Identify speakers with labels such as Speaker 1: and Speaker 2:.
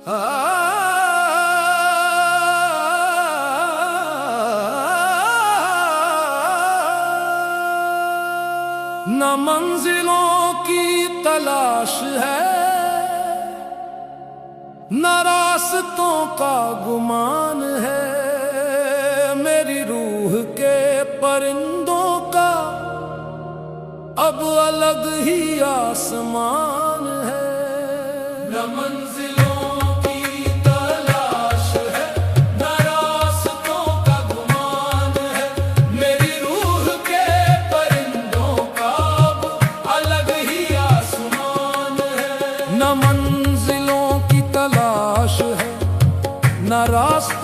Speaker 1: न मंजिलों की तलाश है, न रास्तों का गुमान है। मेरी रूह के परिंदों का अब अलग ही आसमान है। न मंजिलों की तलाश है, न रास्तों का गुमान है। मेरी रूह के परिंदों का अब अलग ही आसमान है। न मंजिलों की तलाश है, न रास्ता